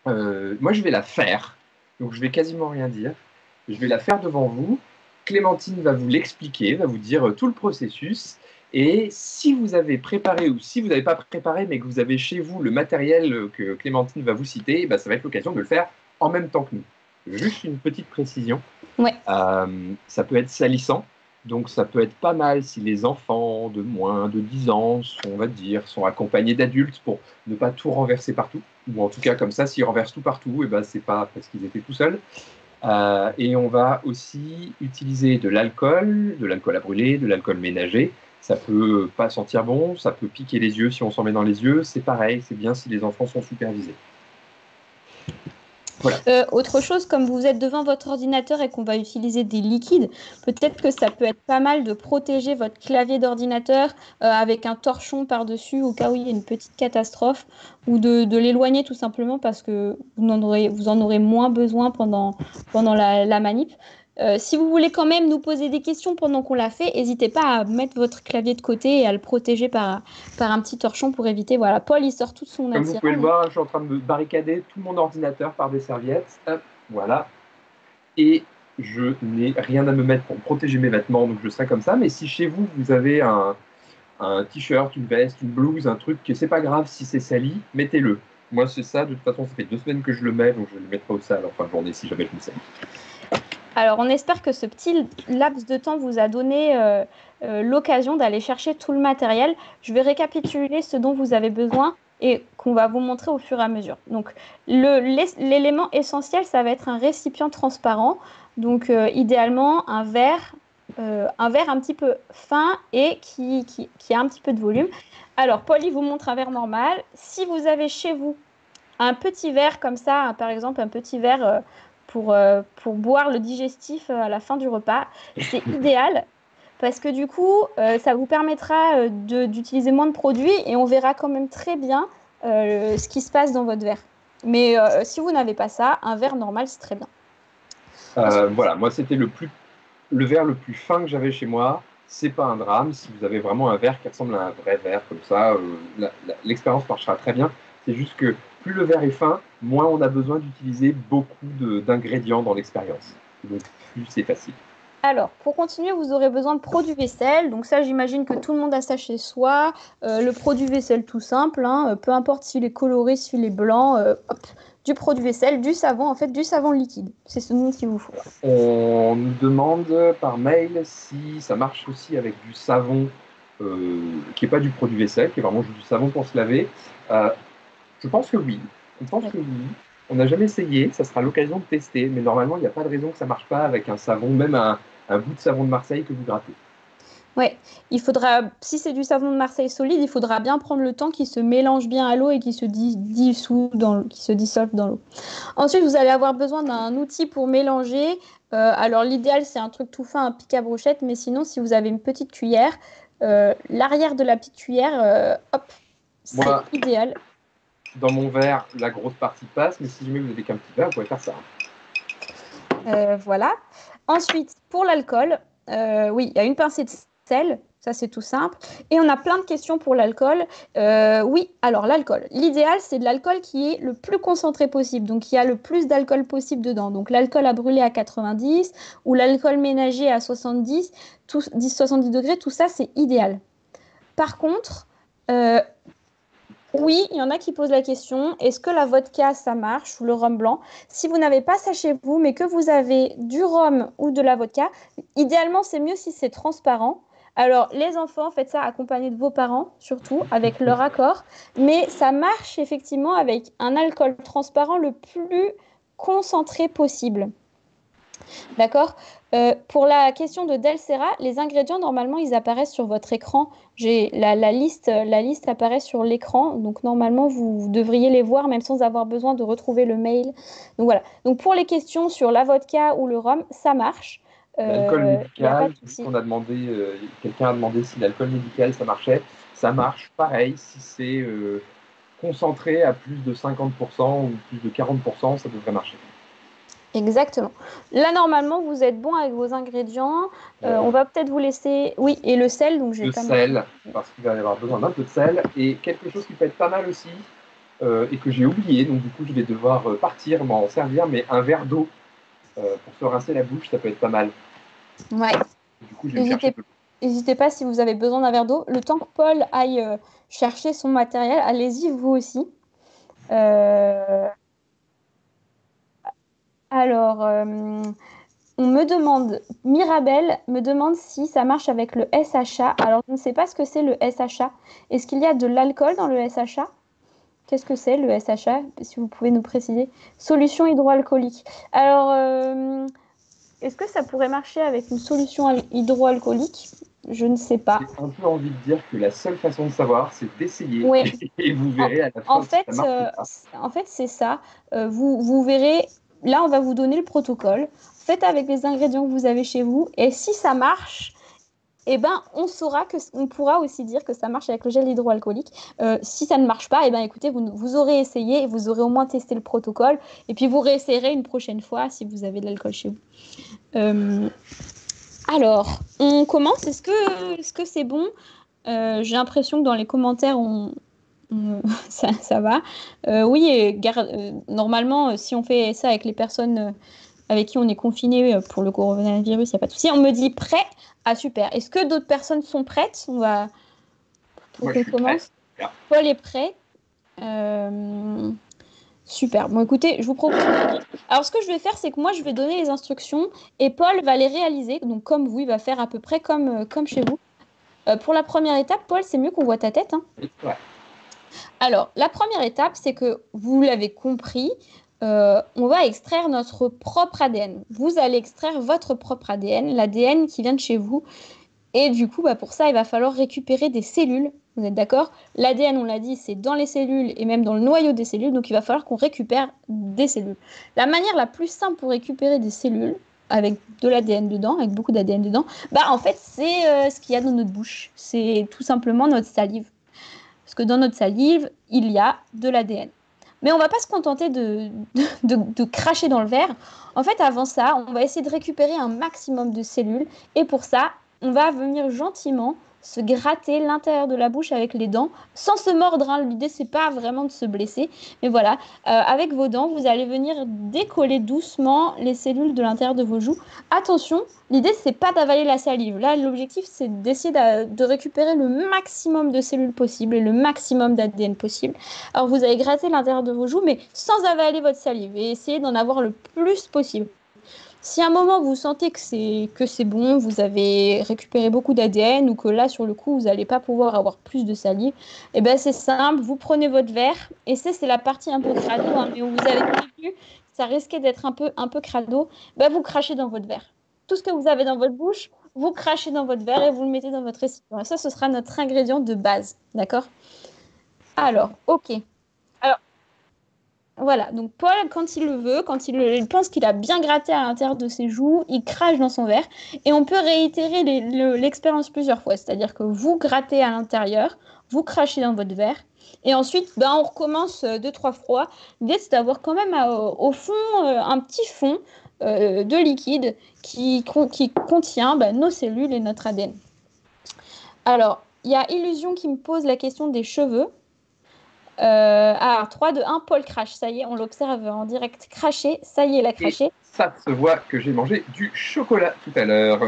Moi, je vais la faire, donc je vais quasiment rien dire. Je vais la faire devant vous. Clémentine va vous l'expliquer, va vous dire tout le processus. Et si vous avez préparé ou si vous n'avez pas préparé, mais que vous avez chez vous le matériel que Clémentine va vous citer, bah, ça va être l'occasion de le faire en même temps que nous. Juste une petite précision. Ouais. Ça peut être salissant. Donc, ça peut être pas mal si les enfants de moins de 10 ans sont, on va dire, sont accompagnés d'adultes pour ne pas tout renverser partout. Ou en tout cas, comme ça, s'ils renversent tout partout, et ben, c'est pas parce qu'ils étaient tout seuls. Et on va aussi utiliser de l'alcool à brûler, de l'alcool ménager. Ça peut pas sentir bon, ça peut piquer les yeux si on s'en met dans les yeux. C'est pareil, c'est bien si les enfants sont supervisés. Voilà. Autre chose, comme vous êtes devant votre ordinateur et qu'on va utiliser des liquides, peut-être que ça peut être pas mal de protéger votre clavier d'ordinateur avec un torchon par-dessus au cas où il y a une petite catastrophe, ou de l'éloigner tout simplement parce que vous en aurez moins besoin pendant la manip. Si vous voulez quand même nous poser des questions pendant qu'on l'a fait, n'hésitez pas à mettre votre clavier de côté et à le protéger par un petit torchon pour éviter. Voilà, Paul, il sort tout son Comme vous attirant. pouvez le voir, je suis en train de me barricader tout mon ordinateur par des serviettes. Hop, voilà. Et je n'ai rien à me mettre pour protéger mes vêtements, donc je serai comme ça. Mais si chez vous, vous avez un t-shirt, une veste, une blouse, un truc, que c'est pas grave si c'est sali, mettez-le. Moi, c'est ça. De toute façon, ça fait 2 semaines que je le mets, donc je le mettrai au sale en fin de journée si jamais je me sers. Alors, on espère que ce petit laps de temps vous a donné l'occasion d'aller chercher tout le matériel. Je vais récapituler ce dont vous avez besoin et qu'on va vous montrer au fur et à mesure. Donc, l'élément essentiel, ça va être un récipient transparent. Donc, idéalement, un verre un petit peu fin et qui a un petit peu de volume. Alors, Paul, il vous montre un verre normal. Si vous avez chez vous un petit verre comme ça, par exemple, un petit verre pour boire le digestif à la fin du repas, c'est idéal parce que du coup, ça vous permettra d'utiliser moins de produits et on verra quand même très bien ce qui se passe dans votre verre. Mais si vous n'avez pas ça, un verre normal, c'est très bien. Voilà, moi, c'était le verre le plus fin que j'avais chez moi. C'est pas un drame. Si vous avez vraiment un verre qui ressemble à un vrai verre comme ça, l'expérience marchera très bien. C'est juste que plus le verre est fin, moins on a besoin d'utiliser beaucoup d'ingrédients dans l'expérience. Donc, plus c'est facile. Alors, pour continuer, vous aurez besoin de produits vaisselle. Donc ça, j'imagine que tout le monde a ça chez soi. Le produit vaisselle tout simple, hein, peu importe s'il est coloré, s'il est blanc, hop, du produit vaisselle, du savon, en fait, du savon liquide. C'est ce dont il vous faut. On nous demande par mail si ça marche aussi avec du savon qui n'est pas du produit vaisselle, qui est vraiment juste du savon pour se laver. Euh, je pense que oui. On pense que oui. On n'a jamais essayé, ça sera l'occasion de tester, mais normalement, il n'y a pas de raison que ça ne marche pas avec un savon, même un bout de savon de Marseille que vous grattez. Ouais, il faudra, si c'est du savon de Marseille solide, il faudra bien prendre le temps qu'il se mélange bien à l'eau et qu'il se qui se dissolve dans l'eau. Ensuite, vous allez avoir besoin d'un outil pour mélanger. Alors, l'idéal, c'est un truc tout fin, un pic à brochette, mais sinon, si vous avez une petite cuillère, l'arrière de la petite cuillère, hop, c'est Moi, idéal. dans mon verre, la grosse partie passe, mais si jamais vous n'avez qu'un petit verre, vous pouvez faire ça. Voilà. Ensuite, pour l'alcool, oui, il y a une pincée de sel, ça c'est tout simple. Et on a plein de questions pour l'alcool. Oui, alors l'alcool. L'idéal, c'est de l'alcool qui est le plus concentré possible, donc il y a le plus d'alcool possible dedans. Donc l'alcool à brûler à 90 ou l'alcool ménager à 70, 70 degrés, tout ça c'est idéal. Par contre, euh, oui, il y en a qui posent la question, est-ce que la vodka, ça marche ou le rhum blanc? Si vous n'avez pas ça chez vous, mais que vous avez du rhum ou de la vodka, idéalement, c'est mieux si c'est transparent. Alors, les enfants, faites ça accompagnés de vos parents, surtout, avec leur accord. Mais ça marche effectivement avec un alcool transparent le plus concentré possible. D'accord. Pour la question de Del Serra, les ingrédients, normalement, ils apparaissent sur votre écran. J'ai la liste apparaît sur l'écran. Donc, normalement, vous devriez les voir, même sans avoir besoin de retrouver le mail. Donc, voilà. Donc, pour les questions sur la vodka ou le rhum, ça marche. L'alcool Il n'y a pas médical, de souci. qu'on a demandé, quelqu'un a demandé si l'alcool médical ça marchait. Ça marche pareil si c'est concentré à plus de 50% ou plus de 40%, ça devrait marcher. Exactement. Là, normalement, vous êtes bon avec vos ingrédients. On va peut-être vous laisser. Oui, et le sel, donc j'ai De pas noté. sel, parce qu'il va y avoir besoin d'un peu de sel. Et quelque chose qui peut être pas mal aussi, et que j'ai oublié. Donc du coup, je vais devoir partir, m'en servir, mais un verre d'eau pour se rincer la bouche, ça peut être pas mal. Ouais. Du coup, je vais me chercher N'hésitez, de l'eau. n'hésitez pas si vous avez besoin d'un verre d'eau. Le temps que Paul aille chercher son matériel, allez-y vous aussi. Euh, alors, on me demande, Mirabelle me demande si ça marche avec le SHA. Alors, je ne sais pas ce que c'est le SHA. Est-ce qu'il y a de l'alcool dans le SHA? Qu'est-ce que c'est le SHA? Si vous pouvez nous préciser. Solution hydroalcoolique. Alors, est-ce que ça pourrait marcher avec une solution hydroalcoolique? Je ne sais pas. J'ai un peu envie de dire que la seule façon de savoir, c'est d'essayer. Oui. Et vous En, verrez à la en fin si fait, ça marche ou pas. c'est ça. Vous verrez, là, on va vous donner le protocole. Faites avec les ingrédients que vous avez chez vous. Et si ça marche, eh ben, on pourra aussi dire que ça marche avec le gel hydroalcoolique. Si ça ne marche pas, eh ben, écoutez, vous aurez essayé et vous aurez au moins testé le protocole. Et puis, vous réessayerez une prochaine fois si vous avez de l'alcool chez vous. Alors, on commence. Est-ce que c'est bon? J'ai l'impression que dans les commentaires, ça va. Oui, normalement, si on fait ça avec les personnes avec qui on est confiné pour le coronavirus, il n'y a pas de souci. On me dit prêt. Ah, super. Est-ce que d'autres personnes sont prêtes? Pour Moi, je qu'on suis prêt. commence. Là. Paul est prêt. Super. Bon, écoutez, je vous propose. Alors, ce que je vais faire, c'est que moi, je vais donner les instructions et Paul va les réaliser. Donc, comme vous, il va faire à peu près comme chez vous. Pour la première étape, Paul, c'est mieux qu'on voit ta tête, hein. Ouais. Alors, la première étape, c'est que vous l'avez compris, on va extraire notre propre ADN. Vous allez extraire votre propre ADN, l'ADN qui vient de chez vous. Et du coup, pour ça, il va falloir récupérer des cellules. Vous êtes d'accord? L'ADN, on l'a dit, c'est dans les cellules et même dans le noyau des cellules. Donc, il va falloir qu'on récupère des cellules. La manière la plus simple pour récupérer des cellules, avec de l'ADN dedans, avec beaucoup d'ADN dedans, en fait, c'est ce qu'il y a dans notre bouche. C'est tout simplement notre salive. Parce que dans notre salive, il y a de l'ADN. Mais on ne va pas se contenter de cracher dans le verre. En fait, avant ça, on va essayer de récupérer un maximum de cellules. Et pour ça, on va venir gentiment se gratter l'intérieur de la bouche avec les dents, sans se mordre, hein. L'idée, c'est pas vraiment de se blesser. Mais voilà, avec vos dents, vous allez venir décoller doucement les cellules de l'intérieur de vos joues. Attention, l'idée, c'est pas d'avaler la salive. Là, l'objectif, c'est d'essayer de récupérer le maximum de cellules possible et le maximum d'ADN possible. Alors, vous allez gratter l'intérieur de vos joues, mais sans avaler votre salive et essayer d'en avoir le plus possible. Si à un moment vous sentez que c'est bon, vous avez récupéré beaucoup d'ADN ou que là sur le coup vous n'allez pas pouvoir avoir plus de salive, eh ben c'est simple, vous prenez votre verre et c'est la partie un peu crado, hein, mais où vous avez vu, ça risquait d'être un peu crado, vous crachez dans votre verre. Tout ce que vous avez dans votre bouche, vous crachez dans votre verre et vous le mettez dans votre récipient. Et ça, ce sera notre ingrédient de base, d'accord? Alors, ok. Alors, voilà, donc Paul, quand il le veut, quand il pense qu'il a bien gratté à l'intérieur de ses joues, il crache dans son verre. Et on peut réitérer l'expérience plusieurs fois. C'est-à-dire que vous grattez à l'intérieur, vous crachez dans votre verre. Et ensuite, on recommence deux, trois fois. L'idée, c'est d'avoir quand même au fond un petit fond de liquide qui contient nos cellules et notre ADN. Alors, il y a Illusion qui me pose la question des cheveux. 3, 2, 1, Paul crache. Ça y est, on l'observe en direct cracher. Ça y est, il a Et craché. ça se voit que j'ai mangé du chocolat tout à l'heure.